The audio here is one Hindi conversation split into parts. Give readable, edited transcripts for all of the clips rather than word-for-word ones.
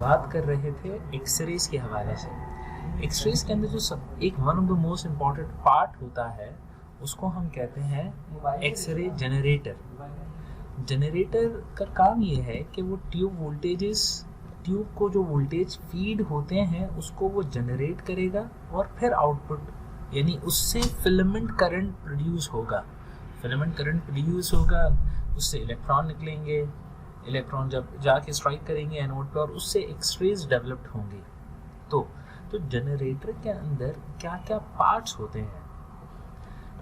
बात कर रहे थे एक्सरेज के हवाले से। एक्सरेज के अंदर जो एक one of the most important part होता है उसको हम कहते हैं एक्सरे जनरेटर। जनरेटर का काम ये है कि वो ट्यूब को जो वोल्टेज फीड होते हैं उसको वो जनरेट करेगा और फिर आउटपुट यानी उससे फिलामेंट करंट प्रोड्यूस होगा। उससे इलेक्ट्रॉन निकलेंगे, इलेक्ट्रॉन जब जाके स्ट्राइक करेंगे एनोड पर और उससे एक्सरेज डेवलप्ड होंगे। तो जनरेटर के अंदर क्या क्या पार्ट्स होते हैं?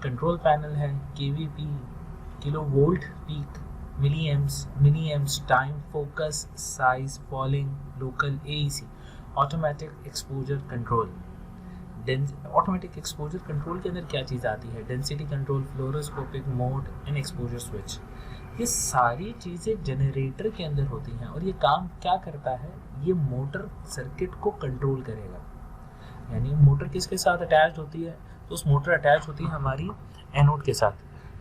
कंट्रोल पैनल है, KVP, kilo volt peak, milli amps, time, focus, size, falling, local, AEC, automatic exposure control. Automatic exposure control के अंदर क्या चीज़ आती है? Density control, fluoroscopic mode and exposure switch. ये सारी चीज़ें जनरेटर के अंदर होती हैं और ये काम क्या करता है? ये मोटर सर्किट को कंट्रोल करेगा। यानी मोटर किसके साथ अटैच होती है? तो उस मोटर अटैच होती है हमारी एनोड के साथ।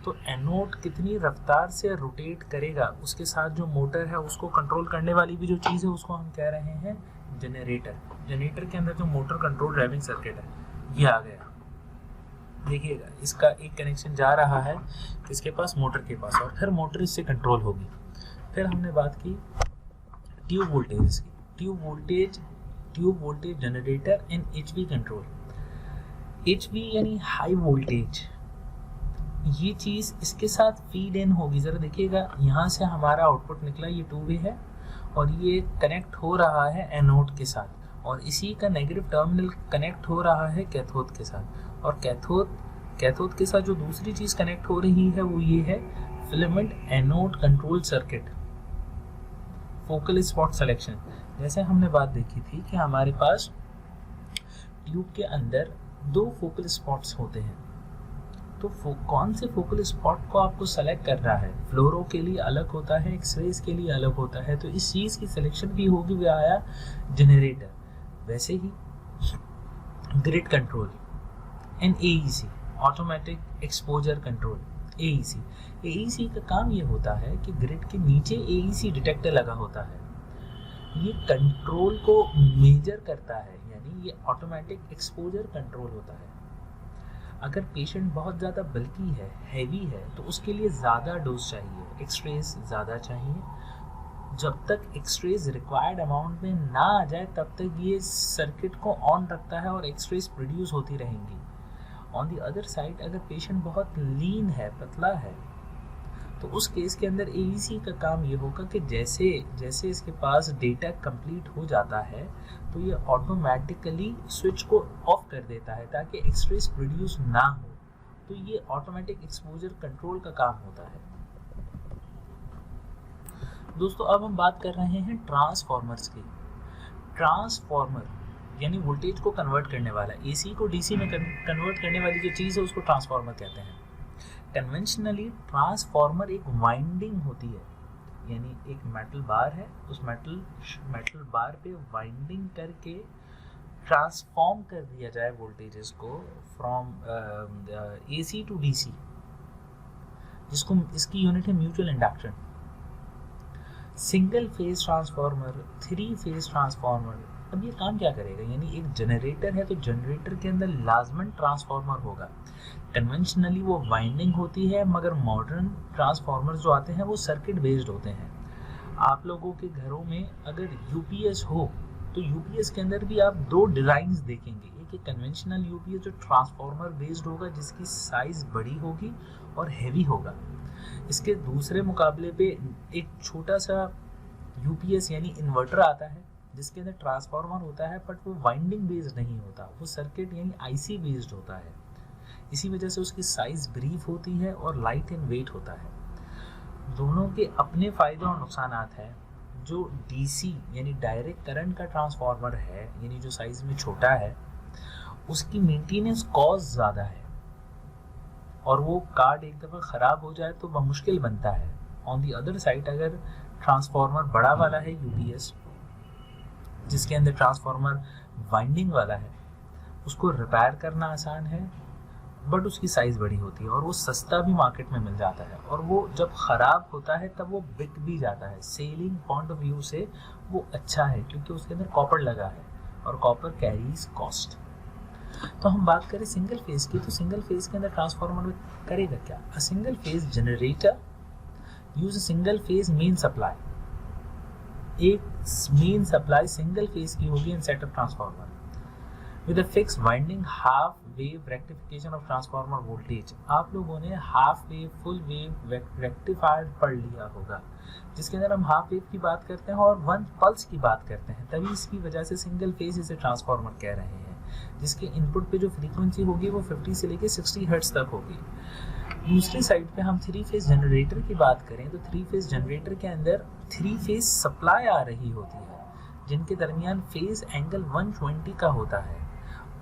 तो एनोड कितनी रफ्तार से रोटेट करेगा उसके साथ जो मोटर है उसको कंट्रोल करने वाली भी जो चीज़ है उसको हम कह रहे हैं जनरेटर। जनरेटर के अंदर जो मोटर कंट्रोल ड्राइविंग सर्किट है ये आ गया। देखिएगा, इसका एक कनेक्शन जा रहा है इसके पास, मोटर के पास, और फिर मोटर इससे कंट्रोल होगी। फिर हमने बात की ट्यूब वोल्टेज की। Tube voltage generator and HV control. HV यानी हाई वोल्टेज, ये चीज़ इसके साथ फीड इन होगी। ज़रा देखिएगा, यहाँ से हमारा आउटपुट निकला, ये 2 वे है और ये कनेक्ट हो रहा है एनोड के साथ और इसी का नेगेटिव टर्मिनल कनेक्ट हो रहा है कैथोड के साथ। और कैथोड के साथ जो दूसरी चीज़ कनेक्ट हो रही है वो ये है filament anode control circuit, focal spot selection. जैसे हमने बात देखी थी कि हमारे पास ट्यूब के अंदर 2 फोकल स्पॉट्स होते हैं। तो कौन से फोकल स्पॉट को आपको सेलेक्ट कर रहा है? फ्लोरो के लिए अलग होता है, एक्सरेज के लिए अलग होता है। तो इस चीज़ की सिलेक्शन भी होगी, वो आया जनरेटर। वैसे ही grid control and AEC, automatic exposure control, AEC. AEC का काम ये होता है कि ग्रिड के नीचे एईसी डिटेक्टर लगा होता है। ये कंट्रोल को मेजर करता है, यानी ये ऑटोमेटिक एक्सपोजर कंट्रोल होता है। अगर पेशेंट बहुत ज़्यादा बल्की है, हैवी है, तो उसके लिए ज़्यादा डोज चाहिए, एक्सरेज ज़्यादा चाहिए। जब तक एक्सरेज रिक्वायर्ड अमाउंट में ना आ जाए तब तक ये सर्किट को ऑन रखता है और एक्सरेज प्रोड्यूस होती रहेंगी। ऑन दी अदर साइड, अगर पेशेंट बहुत लीन है, पतला है, तो उस केस के अंदर एईसी का काम ये होगा कि जैसे जैसे इसके पास डेटा कंप्लीट हो जाता है तो ये ऑटोमेटिकली स्विच को ऑफ कर देता है ताकि एक्सरेज प्रोड्यूस ना हो। तो ये ऑटोमेटिक एक्सपोजर कंट्रोल का काम होता है। दोस्तों, अब हम बात कर रहे हैं ट्रांसफॉर्मर्स की। ट्रांसफॉर्मर यानी वोल्टेज को कन्वर्ट करने वाला, एसी को डीसी में कन्वर्ट करने वाली जो चीज़ है उसको ट्रांसफॉर्मर कहते हैं। कन्वेंशनली ट्रांसफॉर्मर एक वाइंडिंग होती है, यानी एक मेटल बार है, उस मेटल बार पे वाइंडिंग करके ट्रांसफॉर्म कर दिया जाए वोल्टेजेस को फ्रॉम एसी टू डीसी, जिसको इसकी यूनिट है mutual induction. Single phase transformer, 3 phase transformer. अब ये काम क्या करेगा? यानी एक जनरेटर है तो जनरेटर के अंदर लाजमन ट्रांसफॉर्मर होगा। कन्वेंशनली वो वाइंडिंग होती है, मगर मॉडर्न ट्रांसफॉर्मर जो आते हैं वो सर्किट बेस्ड होते हैं। आप लोगों के घरों में अगर यूपीएस हो तो यूपीएस के अंदर भी आप 2 डिज़ाइंस देखेंगे। एक कन्वेंशनल यूपीएस जो ट्रांसफॉर्मर बेस्ड होगा, जिसकी साइज़ बड़ी होगी और हैवी होगा। इसके दूसरे मुकाबले पे एक छोटा सा यूपीएस यानी इन्वर्टर आता है जिसके अंदर ट्रांसफार्मर होता है, बट वो वाइंडिंग बेस्ड नहीं होता, वो सर्किट यानी आईसी बेस्ड होता है। इसी वजह से उसकी साइज ब्रीफ होती है और लाइट एंड वेट होता है। दोनों के अपने फ़ायदे और नुकसान हैं। जो डीसी यानी डायरेक्ट करंट का ट्रांसफार्मर है, यानी जो साइज में छोटा है, उसकी मेंटेनेंस कॉस्ट ज़्यादा है और वो कार्ड एक दफ़ा ख़राब हो जाए तो वह मुश्किल बनता है। ऑन दी अदर साइड, अगर ट्रांसफार्मर बड़ा वाला है यूपीएस, जिसके अंदर ट्रांसफार्मर वाइंडिंग वाला है, उसको रिपेयर करना आसान है बट उसकी साइज़ बड़ी होती है और वो सस्ता भी मार्केट में मिल जाता है, और वो जब ख़राब होता है तब वो बिक भी जाता है। सेलिंग पॉइंट ऑफ व्यू से वो अच्छा है क्योंकि उसके अंदर कॉपर लगा है और कॉपर कैरीज कॉस्ट। तो हम बात करें सिंगल फेज की, तो सिंगल फेज के अंदर ट्रांसफार्मर में करेगा क्या? A single phase generator use single phase main supply. एक मेन सप्लाई सिंगल फेज की होगी in setup transformer with a fix winding half wave rectification of transformer voltage. आप लोगों ने half wave full wave rectifier पढ़ लिया होगा, जिसके अंदर हम हाफ वेव की बात करते हैं और वन पल्स की बात करते हैं, तभी इसकी वजह से सिंगल फेज इसे ट्रांसफार्मर कह रहे हैं, जिसके इनपुट पे जो फ्रीक्वेंसी होगी वो 50 से लेके 60 हर्ट्ज तक होगी। दूसरी साइड पे हम थ्री फेज जनरेटर की बात करें तो थ्री फेज जनरेटर के अंदर थ्री फेज सप्लाई आ रही होती है, जिनके दरमियान फेज एंगल 120 का होता है,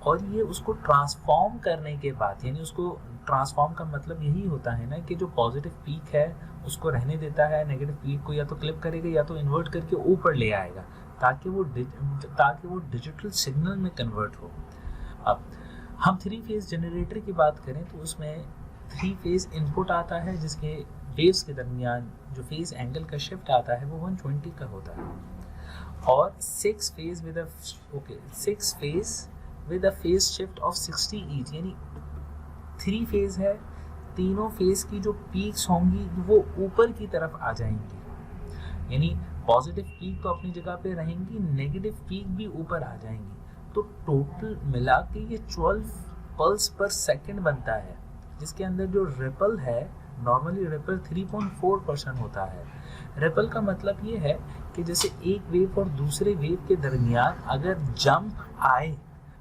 और ये उसको ट्रांसफॉर्म करने के बाद, यानी उसको ट्रांसफॉर्म का मतलब यही होता है ना कि जो पॉजिटिव पीक है उसको रहने देता है, नेगेटिव पीक को या तो क्लिप करेगा या तो इन्वर्ट करके ऊपर ले आएगा ताकि वो डिजिटल सिग्नल में कन्वर्ट हो। अब हम थ्री फेज जनरेटर की बात करें तो उसमें थ्री फेज इनपुट आता है, जिसके वेव्स के दरमियान जो फेज एंगल का शिफ्ट आता है वो 120 का होता है, और six phase with a phase shift of 60 each, यानी थ्री फेज है, तीनों फेज की जो पीक्स होंगी वो ऊपर की तरफ आ जाएंगी, यानी पॉजिटिव पीक तो अपनी जगह पे रहेंगी, नेगेटिव पीक भी ऊपर आ जाएंगी, तो टोटल मिला के ये 12 पल्स पर सेकंड बनता है, जिसके अंदर जो रिपल है, नॉर्मली रिपल 3.4% होता है। रिपल का मतलब ये है कि जैसे एक वेव और दूसरे वेव के दरमियान अगर जंप आए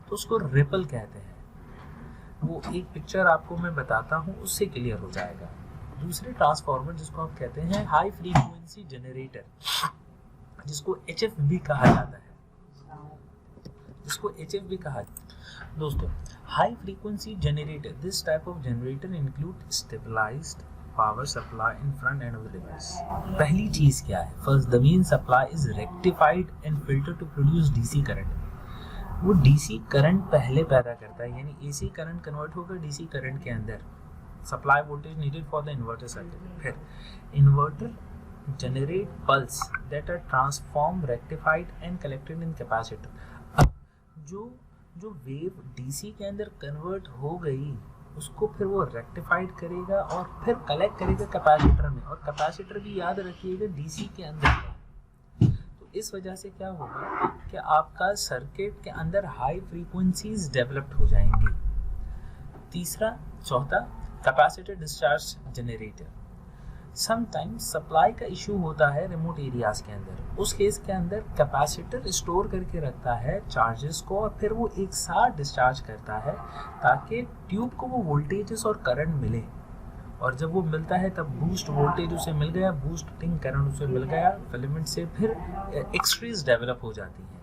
तो उसको रिपल कहते हैं। वो एक पिक्चर आपको मैं बताता हूँ, उससे क्लियर हो जाएगा। दूसरे ट्रांसफार्मर जिसको आप कहते हैं हाई फ्रीक्वेंसी जनरेटर, जिसको HF भी कहा जाता है, दोस्तों high frequency generator, this type of generator include stabilised power supply in front end of the device. पहली चीज क्या है? First, the main supply is rectified and filter to produce DC current. वो डीसी करंट पहले पैदा करता है, यानी एसी करंट कन्वर्ट होकर डीसी करंट के अंदर। Supply voltage needed for the inverter circuit. फिर inverter generate pulse that are transformed, rectified and collected in capacitor। अब जो वेव डीसी के अंदर कन्वर्ट हो गई उसको फिर वो रेक्टिफाइड करेगा और फिर कलेक्ट करेगा कैपेसिटर में, और कैपेसिटर भी याद रखिएगा डीसी के अंदर है। तो इस वजह से क्या होगा कि आपका सर्किट के अंदर हाई फ्रीक्वेंसीज डेवलप्ड हो जाएंगी। चौथा capacitor discharge generator. Sometimes supply का इशू होता है रिमोट एरियाज के अंदर, उस केस के अंदर कैपेसिटर स्टोर करके रखता है चार्जेस को और फिर वो एक साथ डिस्चार्ज करता है ताकि ट्यूब को वो वोल्टेजेस और करंट मिले, और जब वो मिलता है तब बूस्ट वोल्टेज उसे मिल गया, बूस्टिंग करंट उसे मिल गया, फिलामेंट से फिर एक्सट्रीज डेवलप हो जाती हैं।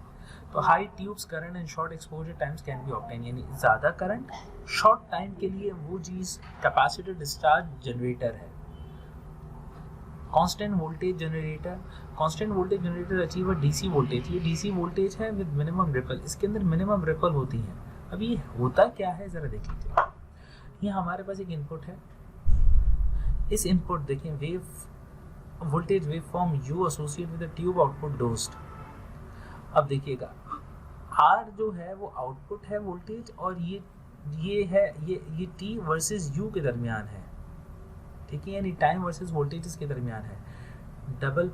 तो high tubes current and short exposure times can be obtain, यानी ज़्यादा करंट शॉर्ट टाइम के लिए वो चीज़ कैपेसिटर डिस्चार्ज जनरेटर है। Constant voltage generator achieve DC voltage. ये डीसी वोल्टेज है विद मिनिमम रिपल, इसके अंदर मिनिमम रिपल होती है। अब ये होता क्या है जरा देख लीजिए। ये हमारे पास एक इनपुट है, इस इनपुट देखिए wave voltage wave form you associate with the tube output डोस्ट। अब देखिएगा आर जो है वो आउटपुट है वोल्टेज, और ये है ये टी वर्सेस यू के दरमियान है, ठीक है, यानी टाइम वर्सेस वोल्टेजेस के दरमियान है। डबल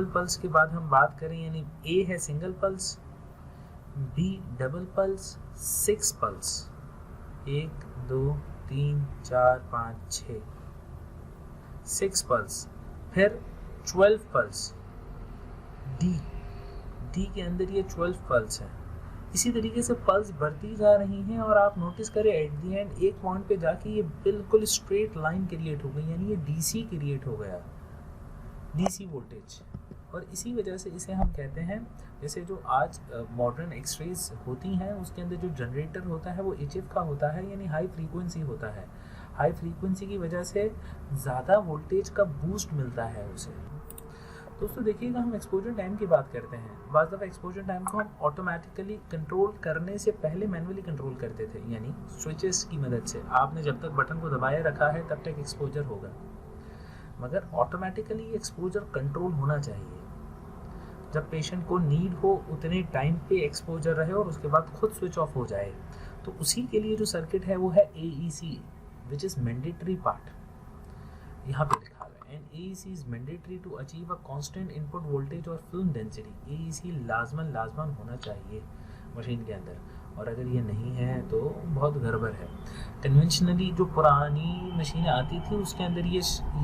पल्स के बाद हम बात करें, यानी ए है single pulse, B double pulse, 6 pulse, 1 2 3 4 5 6 6 pulse, फिर 12 पल्स, डी के अंदर ये 12 पल्स है। इसी तरीके से पल्स बढ़ती जा रही हैं और आप नोटिस करें एट दी एंड एक पॉइंट पे जाके ये बिल्कुल स्ट्रेट लाइन क्रिएट हो गई, यानी ये डीसी क्रिएट हो गया, डीसी वोल्टेज। और इसी वजह से इसे हम कहते हैं, जैसे जो आज मॉडर्न एक्सरेज होती हैं उसके अंदर जो जनरेटर होता है वो HF का होता है, यानी हाई फ्रीक्वेंसी होता है। हाई फ्रीक्वेंसी की वजह से ज़्यादा वोल्टेज का बूस्ट मिलता है उसे। दोस्तों देखिएगा, हम एक्सपोजर टाइम की बात करते हैं। बाज़ दफ़ा एक्सपोजर टाइम को हम ऑटोमेटिकली कंट्रोल करने से पहले मैनुअली कंट्रोल करते थे, यानी स्विचेस की मदद से। आपने जब तक बटन को दबाए रखा है तब तक एक्सपोजर होगा, मगर ऑटोमेटिकली एक्सपोजर कंट्रोल होना चाहिए। जब पेशेंट को नीड हो उतने टाइम पे एक्सपोजर रहे और उसके बाद खुद स्विच ऑफ हो जाए। तो उसी के लिए जो सर्किट है वो है AEC, which is mandatory part. यहाँ पे लिखा हुआ है, and AEC is mandatory to achieve a constant input voltage और फिल्म डेंसिटी। AEC लाजमन होना चाहिए मशीन के अंदर, और अगर ये नहीं है तो बहुत गड़बड़ है। कन्वेंशनली जो पुरानी मशीनें आती थी उसके अंदर ये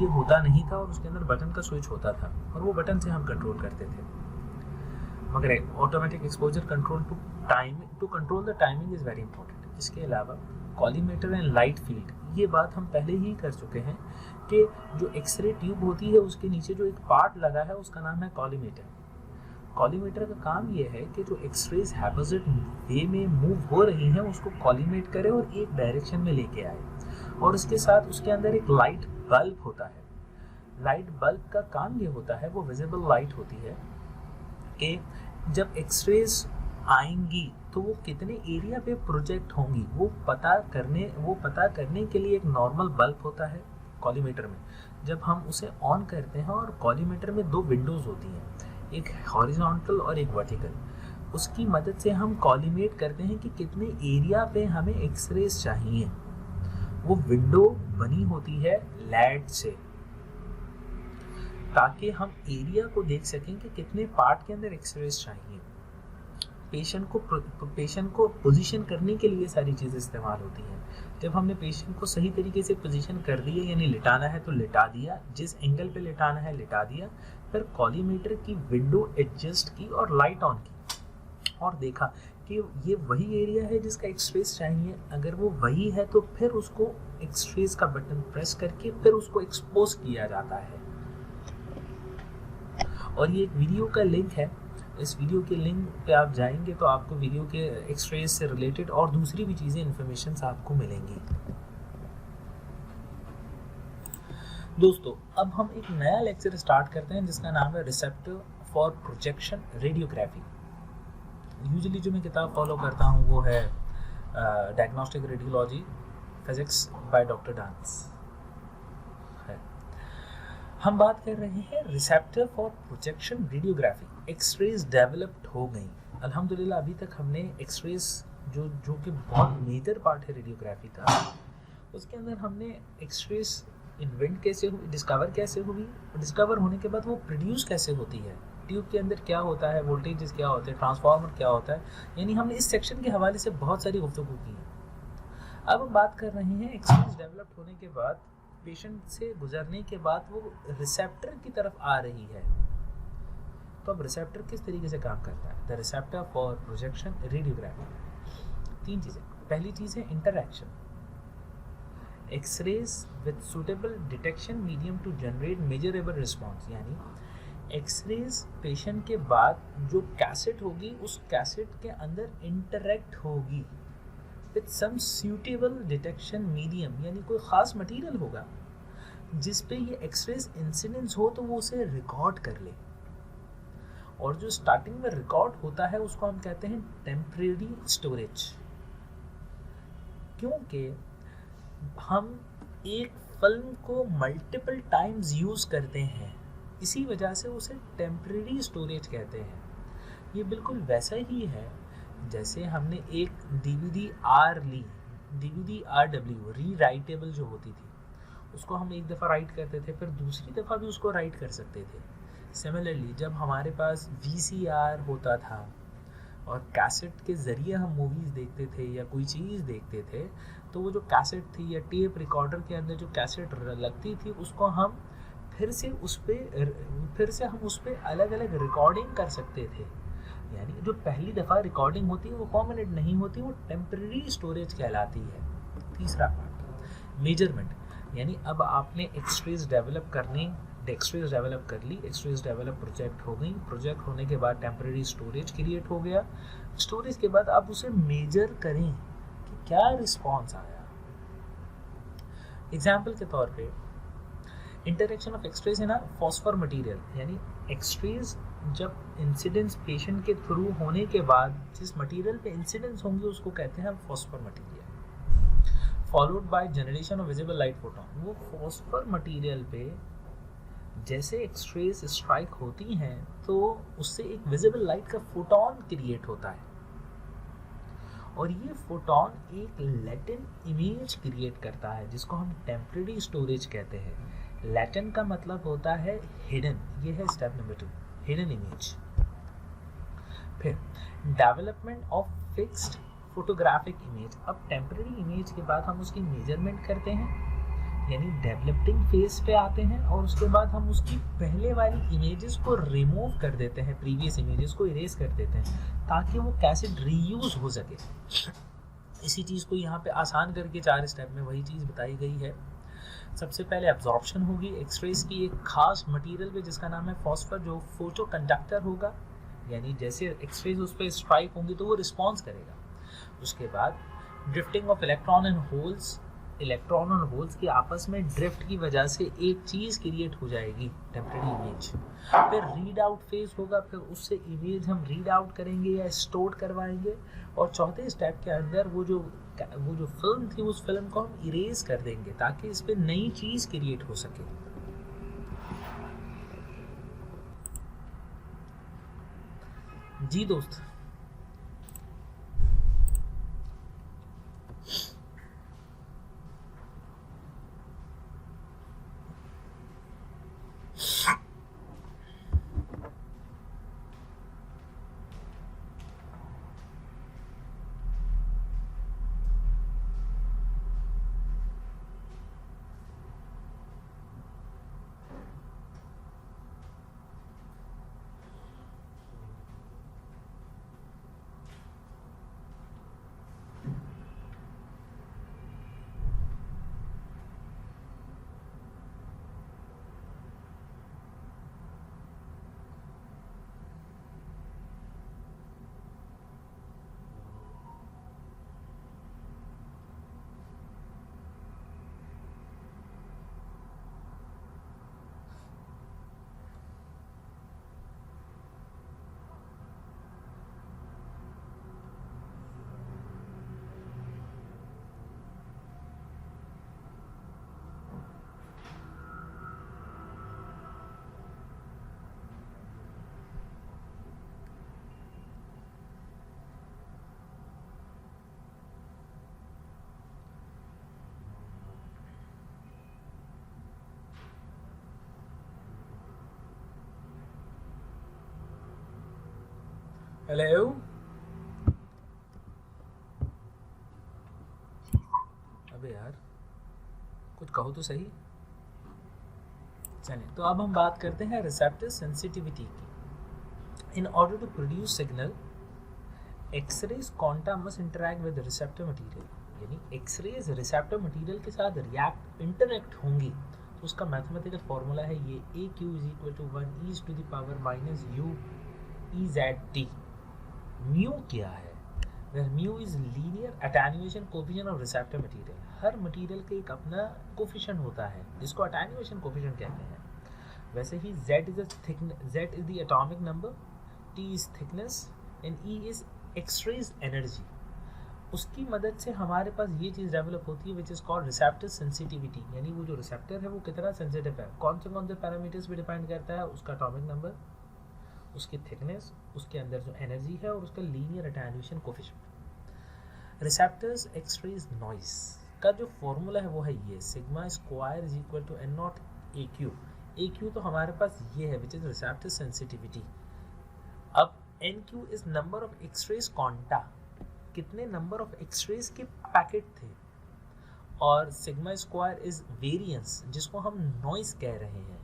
होता नहीं था, और उसके अंदर बटन का स्विच होता था और वो बटन से हम कंट्रोल करते थे। मगर automatic exposure control to control the timing is very important. इसके अलावा कॉलीमेटर एंड लाइट फील्ड, ये बात हम पहले ही कर चुके हैं कि जो एक्सरे ट्यूब होती है उसके नीचे जो एक पार्ट लगा है उसका नाम है कॉलीमेटर। कॉलीमेटर का काम ये है कि जो एक्सरेज हैपोजिट वे में मूव हो रही हैं उसको कॉलीमेट करे और एक डायरेक्शन में लेके आए, और उसके साथ उसके अंदर एक लाइट बल्ब होता है। लाइट बल्ब का काम ये होता है, वो विजिबल लाइट होती है कि जब एक्सरेज आएंगी तो वो कितने एरिया पे प्रोजेक्ट होंगी वो पता करने के लिए एक नॉर्मल बल्ब होता है कॉलीमेटर में। जब हम उसे ऑन करते हैं, और कॉलीमेटर में दो विंडोज़ होती हैं, एक हॉरिजॉन्टल और एक वर्टिकल, उसकी मदद से हम कॉलीमेट करते हैं कि कितने एरिया पे हमें एक्सरेज चाहिए। वो विंडो बनी होती है लैड से, ताकि हम एरिया को देख सकें कि कितने पार्ट के अंदर एक्सरेज चाहिए। पेशेंट को पोजीशन करने के लिए सारी चीज़ें इस्तेमाल होती हैं। जब हमने पेशेंट को सही तरीके से पोजीशन कर दिया, यानी लिटाना है तो लिटा दिया, जिस एंगल पे लिटाना है लिटा दिया, फिर कॉलीमेटर की विंडो एडजस्ट की और लाइट ऑन की और देखा कि ये वही एरिया है जिसका एक्सरेज चाहिए। अगर वो वही है तो फिर उसको एक्सरेज का बटन प्रेस करके फिर उसको एक्सपोज किया जाता है। और ये एक वीडियो का लिंक है, इस वीडियो के लिंक पे आप जाएंगे तो आपको वीडियो के एक्सरेज से रिलेटेड और दूसरी भी चीज़ें इन्फॉर्मेशन आपको मिलेंगी। दोस्तों अब हम एक नया लेक्चर स्टार्ट करते हैं जिसका नाम है receptor for projection radiography. Usually जो मैं किताब फॉलो करता हूँ वो है diagnostic radiology physics by doctor Dance. हम बात कर रहे हैं receptor for projection radiography. X rays developed हो गई अल्हम्दुलिल्लाह। अभी तक हमने एक्सरेज जो कि बहुत मेजर पार्ट है रेडियोग्राफी का, उसके अंदर हमने एक्सरेज इन्वेंट कैसे हुई, डिस्कवर कैसे हुई, डिस्कवर होने के बाद वो प्रोड्यूस कैसे होती है, ट्यूब के अंदर क्या होता है, वोल्टेजेस क्या होते हैं, ट्रांसफार्मर क्या होता है, यानी हमने इस सेक्शन के हवाले से बहुत सारी गुफ्तगू की है। अब हम बात कर रहे हैं एक्सरेज डेवलप्ड होने के बाद, पेशेंट से गुजरने के बाद वो रिसेप्टर की तरफ आ रही है। तो अब रिसेप्टर किस तरीके से काम करता है? The receptor for projection radiography. तीन चीज़ें। पहली चीज़ है interaction, X rays with suitable detection medium to generate measurable response, यानी एक्सरेज पेशेंट के बाद जो कैसेट होगी उस कैसेट के अंदर इंटरैक्ट होगी with some suitable detection medium, यानी कोई ख़ास मटेरियल होगा जिस पे ये एक्सरेज इंसिडेंस हो तो वो उसे रिकॉर्ड कर ले। और जो स्टार्टिंग में रिकॉर्ड होता है उसको हम कहते हैं टेम्परेरी स्टोरेज, क्योंकि हम एक फिल्म को मल्टीपल टाइम्स यूज़ करते हैं, इसी वजह से उसे टेम्परेरी स्टोरेज कहते हैं। ये बिल्कुल वैसा ही है जैसे हमने एक DVD R ली, DVD RW री राइटेबल जो होती थी, उसको हम एक दफ़ा राइट करते थे, फिर दूसरी दफ़ा भी उसको राइट कर सकते थे। सिमिलरली जब हमारे पास VCR होता था और कैसेट के ज़रिए हम मूवीज़ देखते थे या कोई चीज़ देखते थे, तो वो जो कैसेट थी या टेप रिकॉर्डर के अंदर जो कैसेट लगती थी उसको हम फिर से हम उस पर अलग अलग रिकॉर्डिंग कर सकते थे। यानी जो पहली दफ़ा रिकॉर्डिंग होती है वो परमानेंट नहीं होती, वो टेम्परेरी स्टोरेज कहलाती है। तीसरा पार्ट मेजरमेंट, यानी अब आपने एक्सरेज डेवलप कर ली, एक्सरेज डेवलप प्रोजेक्ट हो गई, प्रोजेक्ट होने के बाद टेम्परेरी स्टोरेज क्रिएट हो गया, स्टोरेज के बाद आप उसे मेजर करें कि क्या रिस्पॉन्स आया। एग्जाम्पल के तौर पे interaction of X rays in a phosphor material, यानी एक्सरेज जब इंसिडेंस पेशेंट के थ्रू होने के बाद जिस मटेरियल पे इंसिडेंस होंगे उसको कहते हैं phosphor material. Followed by generation of visible light photon. वो फॉस्फर मटेरियल पे जैसे एक्सरेज स्ट्राइक होती हैं तो उससे एक विजिबल लाइट का फोटोन क्रिएट होता है, और ये फोटोन एक लैटेंट इमेज क्रिएट करता है जिसको हम टेम्परेरी स्टोरेज कहते हैं। लैटेंट का मतलब होता है हिडन, ये है स्टेप नंबर 2, हिडन इमेज। फिर development of fixed photographic image. अब टेम्परेरी इमेज के बाद हम उसकी मेजरमेंट करते हैं, यानी डेवलपिंग फेज पे आते हैं, और उसके बाद हम उसकी पहले वाली इमेजेस को रिमूव कर देते हैं, प्रीवियस इमेजेस को इरेज कर देते हैं ताकि वो कैसेट रीयूज हो सके। इसी चीज़ को यहाँ पे आसान करके 4 स्टेप में वही चीज़ बताई गई है। सबसे पहले एब्जॉर्प्शन होगी एक्सरेज की एक खास मटेरियल पे जिसका नाम है फॉस्फर, जो फोटो कंडक्टर होगा, यानी जैसे एक्सरेज उस पर स्ट्राइक होंगी तो वो रिस्पॉन्स करेगा। उसके बाद drifting of electron and holes, electron और होल्स की आपस में ड्रिफ्ट की वजह से एक चीज़ क्रिएट हो जाएगी, टेम्परेरी इमेज। फिर रीड आउट फेज होगा, फिर उससे इमेज हम रीड आउट करेंगे या स्टोर करवाएंगे, और चौथे स्टेप के अंदर वो जो फिल्म थी उस फिल्म को हम इरेज कर देंगे ताकि इस पर नई चीज़ क्रिएट हो सके। जी दोस्त, हेलो, अबे यार कुछ कहो तो सही। चलिए, तो अब हम बात करते हैं रिसेप्टर सेंसिटिविटी की। In order to produce signal, X rays quanta must interact with receptor material, यानी एक्सरेज रिसेप्टर मटेरियल के साथ इंटरैक्ट होंगी तो उसका मैथमेटिकल फॉर्मूला है ये AQ = 1 e (u)(ez)t। Mu क्या है? where mu is linear attenuation coefficient of receptor material। Her material का एक अपना कोफिशिएंट होता है जिसको अटेन्यूएशन कोफिशिएंट कहते हैं। वैसे ही Z is the atomic number, T is thickness and E is X-rays energy। उसकी मदद से हमारे पास ये चीज़ डेवलप होती है which is called receptor sensitivity, यानी वो जो रिसेप्टर है वो कितना सेंसिटिव है, कौन से पैरामीटर्स भी डिपेंड करता है, उसका एटॉमिक नंबर, उसकी थिकनेस, उसके अंदर जो एनर्जी है और उसका linear attenuation coefficient. Receptors X rays noise का जो फॉर्मूला है वो है ये σ² = n0 AQ। AQ तो हमारे पास ये है विच इज रिसेप्टर सेंसिटिविटी। अब NQ is number of X rays quanta, कितने नंबर ऑफ एक्सरेज के पैकेट थे, और σ² इज वेरिएंस जिसको हम नॉइस कह रहे हैं,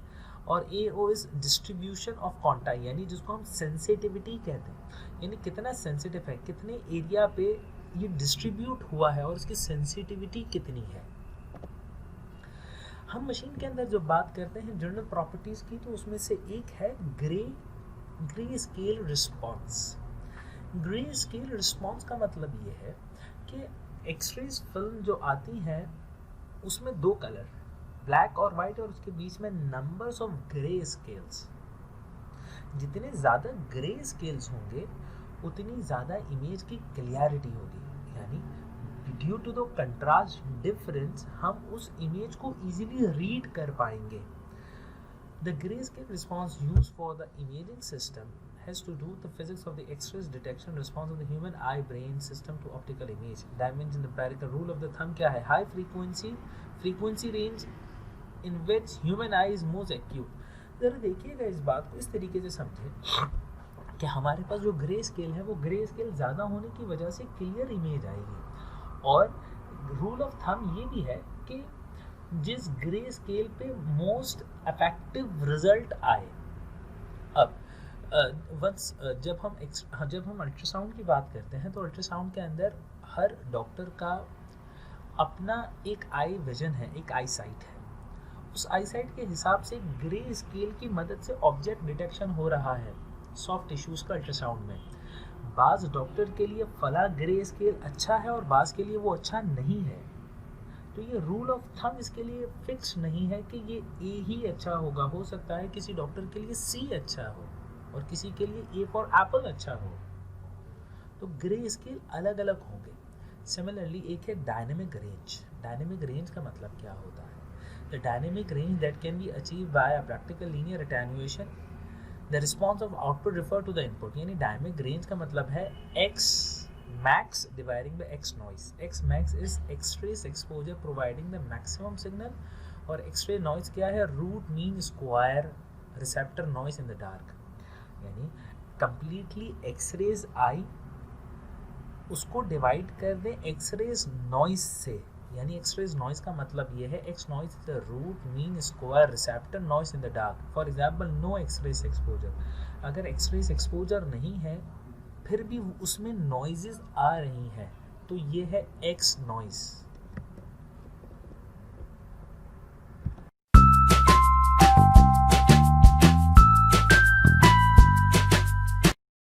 और AO is distribution of quanta, यानी जिसको हम सेंसिटिविटी कहते हैं, यानी कितना सेंसिटिव है, कितने एरिया पे ये डिस्ट्रीब्यूट हुआ है और इसकी सेंसिटिविटी कितनी है। हम मशीन के अंदर जो बात करते हैं जनरल प्रॉपर्टीज की, तो उसमें से एक है grey scale response. Grey scale response का मतलब ये है कि एक्सरेज फिल्म जो आती है उसमें दो कलर, ब्लैक और वाइट और उसके बीच में नंबर्स ऑफ ग्रे स्केल्स। जितने ज़्यादा ग्रे स्केल्स होंगे उतनी ज़्यादा इमेज की क्लियरिटी होगी, यानी due to the contrast difference हम उस इमेज को इजीली रीड कर पाएंगे। The grey scale response use for the imaging system has to do with the physics of the X-rays detection response of the human eye brain system to optical image. Dimension the practical rule of the thumb क्या है? High frequency range in which human eye is most acute. जरा देखिएगा इस बात को इस तरीके से समझें कि हमारे पास जो ग्रे स्केल है वो ग्रे स्केल ज़्यादा होने की वजह से क्लियर इमेज आएगी, और रूल ऑफ थंब ये भी है कि जिस ग्रे स्केल पे मोस्ट इफेक्टिव रिजल्ट आए। अब जब हम अल्ट्रासाउंड की बात करते हैं तो अल्ट्रासाउंड के अंदर हर डॉक्टर का अपना एक आई विजन है, एक आई साइट है। उस आई साइट के हिसाब से ग्रे स्केल की मदद से ऑब्जेक्ट डिटेक्शन हो रहा है सॉफ्ट टिश्यूज़ का अल्ट्रासाउंड में। बाज़ डॉक्टर के लिए फला ग्रे स्केल अच्छा है और बाज़ के लिए वो अच्छा नहीं है। तो ये रूल ऑफ थंब इसके लिए फिक्स नहीं है कि ये ए ही अच्छा होगा। हो सकता है किसी डॉक्टर के लिए सी अच्छा हो और किसी के लिए ए फॉर एप्पल अच्छा हो। तो ग्रे स्केल अलग अलग होंगे। सिमिलरली एक है डायनेमिक रेंज। डायनेमिक रेंज का मतलब क्या होता है? The dynamic range that can be achieve by a practical linear attenuation the response of output refer to the input. यानी डायनेमिक रेंज का मतलब है x max dividing by x noise. x max is x-rays exposure providing the maximum signal, और x-ray noise क्या है? root mean square receptor noise in the dark। यानी completely x-rays आई उसको डिवाइड कर दें x-rays noise से। यानी x-rays noise का मतलब ये है x noise is the root mean square receptor noise in the dark। For example, no x-rays exposure। अगर x-rays exposure नहीं है फिर भी उसमें नॉइजेस आ रही हैं तो ये है एक्स नॉइज़।